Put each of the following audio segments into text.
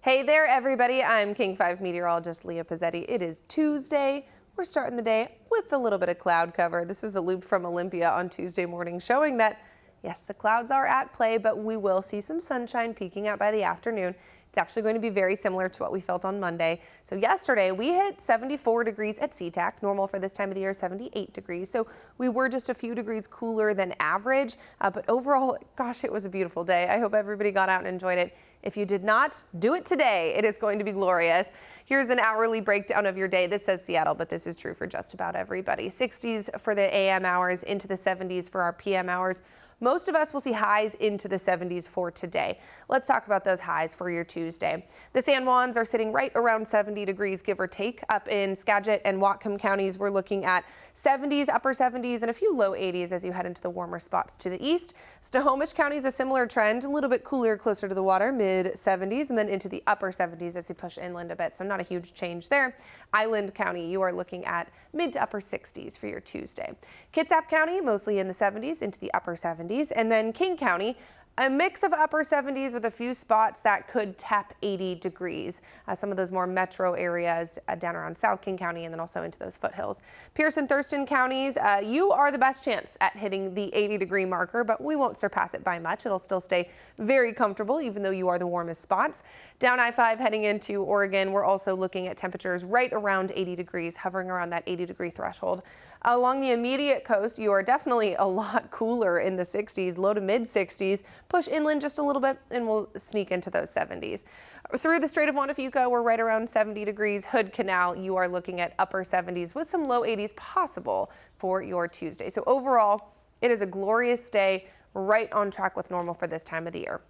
Hey there, everybody. I'm King 5 meteorologist Leah Pezzetti. It is Tuesday. We're starting the day with a little bit of cloud cover. This is a loop from Olympia on Tuesday morning showing that, yes, the clouds are at play, but we will see some sunshine peeking out by the afternoon. It's actually going to be very similar to what we felt on Monday. So yesterday we hit 74 degrees at SeaTac, normal for this time of the year, 78 degrees. So we were just a few degrees cooler than average, but overall, gosh, it was a beautiful day. I hope everybody got out and enjoyed it. If you did not, do it today. It is going to be glorious. Here's an hourly breakdown of your day. This says Seattle, but this is true for just about everybody. 60s for the AM hours, into the 70s for our PM hours. Most of us will see highs into the 70s for today. Let's talk about those highs for your Tuesday. The San Juans are sitting right around 70 degrees, give or take. Up in Skagit and Whatcom counties, we're looking at 70s, upper 70s, and a few low 80s as you head into the warmer spots to the east. Snohomish County is a similar trend, a little bit cooler closer to the water, mid 70s, and then into the upper 70s as you push inland a bit. So not a huge change there. Island County, you are looking at mid to upper 60s for your Tuesday. Kitsap County, mostly in the 70s, into the upper 70s. And then King County, a mix of upper 70s with a few spots that could tap 80 degrees. Some of those more metro areas down around South King County and then also into those foothills. Pierce and Thurston counties, you are the best chance at hitting the 80-degree marker, but we won't surpass it by much. It'll still stay very comfortable, even though you are the warmest spots. Down I-5 heading into Oregon, we're also looking at temperatures right around 80 degrees, hovering around that 80-degree threshold. Along the immediate coast, you are definitely a lot cooler in the 60s, low to mid 60s. Push inland just a little bit and we'll sneak into those 70s. Through the Strait of Juan de Fuca, we're right around 70 degrees. Hood Canal, you are looking at upper 70s with some low 80s possible for your Tuesday. So overall, it is a glorious day, right on track with normal for this time of the year.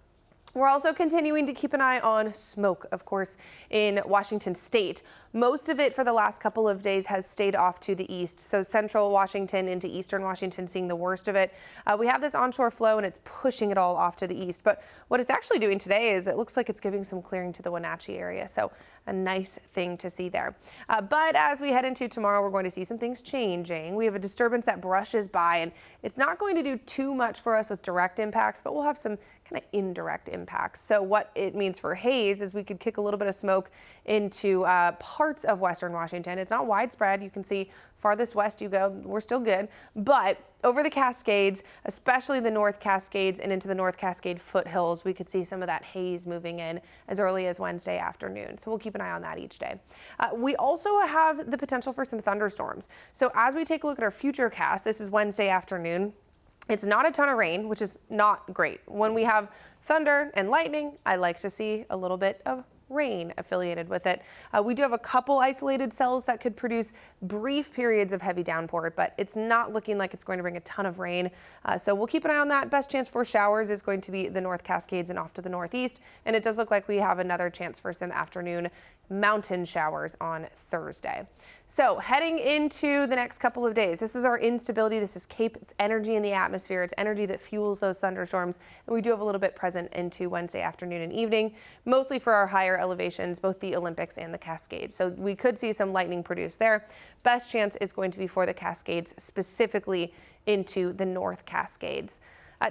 We're also continuing to keep an eye on smoke, of course, in Washington state. Most of it for the last couple of days has stayed off to the east. So central Washington into eastern Washington seeing the worst of it. We have this onshore flow and it's pushing it all off to the east. But what it's actually doing today is it looks like it's giving some clearing to the Wenatchee area. So a nice thing to see there. But as we head into tomorrow, we're going to see some things changing. We have a disturbance that brushes by and it's not going to do too much for us with direct impacts, but we'll have some kind of indirect impacts. So what it means for haze is we could kick a little bit of smoke into parts of western Washington. It's not widespread. You can see farthest west you go, we're still good. But over the Cascades, especially the North Cascades and into the North Cascade foothills, we could see some of that haze moving in as early as Wednesday afternoon. So we'll keep an eye on that each day. We also have the potential for some thunderstorms. So as we take a look at our future cast, this is Wednesday afternoon. It's not a ton of rain, which is not great. When we have thunder and lightning, I like to see a little bit of rain affiliated with it. We do have a couple isolated cells that could produce brief periods of heavy downpour, but it's not looking like it's going to bring a ton of rain. So we'll keep an eye on that. Best chance for showers is going to be the North Cascades and off to the northeast. And it does look like we have another chance for some afternoon mountain showers on Thursday. So heading into the next couple of days, this is our instability. This is CAPE. It's energy in the atmosphere. It's energy that fuels those thunderstorms. And we do have a little bit present into Wednesday afternoon and evening, mostly for our higher elevations, both the Olympics and the Cascades. So we could see some lightning produced there. Best chance is going to be for the Cascades, specifically into the North Cascades.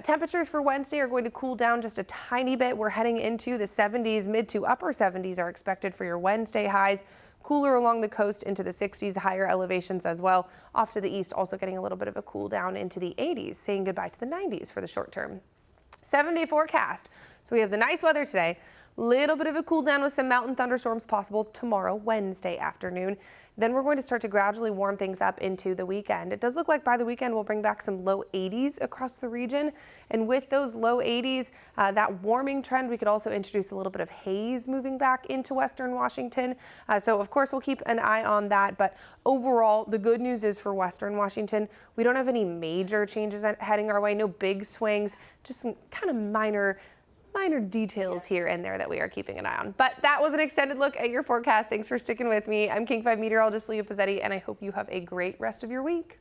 Temperatures for Wednesday are going to cool down just a tiny bit. We're heading into the 70s, mid to upper 70s are expected for your Wednesday highs. Cooler along the coast into the 60s, higher elevations as well. Off to the east, also getting a little bit of a cool down into the 80s, saying goodbye to the 90s for the short term. 7-day forecast. So we have the nice weather today. Little bit of a cool down with some mountain thunderstorms possible tomorrow, Wednesday afternoon. Then we're going to start to gradually warm things up into the weekend. It does look like by the weekend we'll bring back some low 80s across the region. And with those low 80s, that warming trend, we could also introduce a little bit of haze moving back into western Washington. So of course we'll keep an eye on that. But overall, the good news is for western Washington, we don't have any major changes heading our way. No big swings, just some kind of minor details here and there that we are keeping an eye on. But that was an extended look at your forecast. Thanks for sticking with me. I'm King 5 meteorologist Leah Pezzetti, and I hope you have a great rest of your week.